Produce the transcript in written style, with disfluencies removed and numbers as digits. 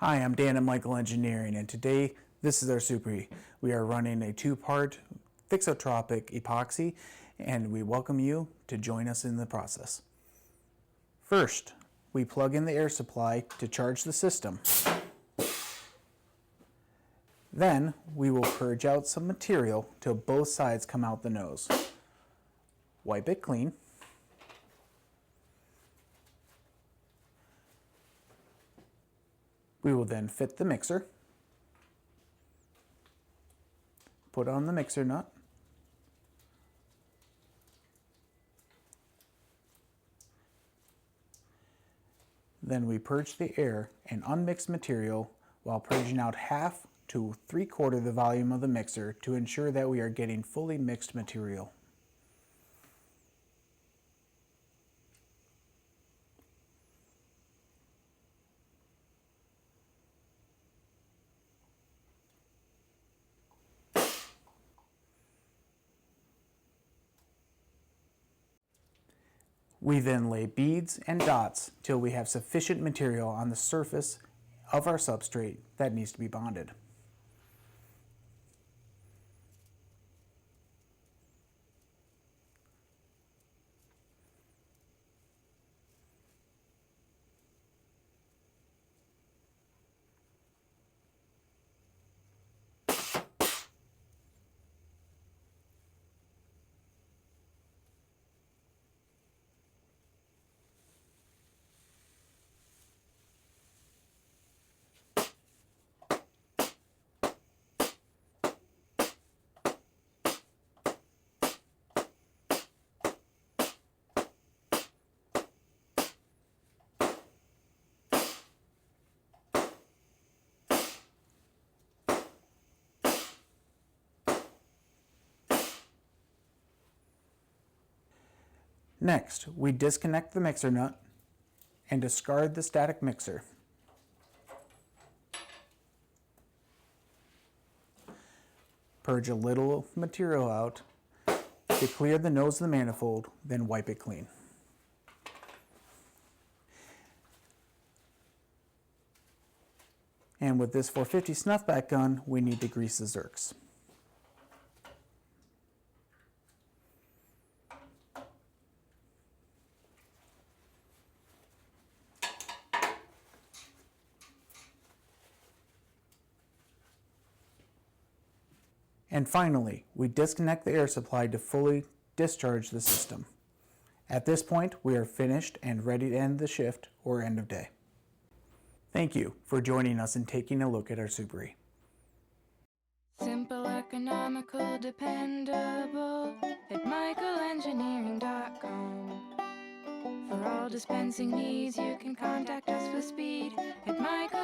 Hi, I'm Dan at Michael Engineering, and today this is our Super. We are running a two-part thixotropic epoxy, and we welcome you to join us in the process. First, we plug in the air supply to charge the system. Then, we will purge out some material till both sides come out the nose. Wipe it clean. We will then fit the mixer, put on the mixer nut, then we purge the air and unmixed material while purging out half to 3/4 the volume of the mixer to ensure that we are getting fully mixed material. We then lay beads and dots till we have sufficient material on the surface of our substrate that needs to be bonded. Next, we disconnect the mixer nut and discard the static mixer. Purge a little material out to clear the nose of the manifold, then wipe it clean. And with this 450 snuffback gun, we need to grease the zerks. And finally, we disconnect the air supply to fully discharge the system. At this point, we are finished and ready to end the shift or end of day. Thank you for joining us and taking a look at our Super. Simple, economical, dependable at michaelengineering.com. For all dispensing needs, you can contact us for speed at Michael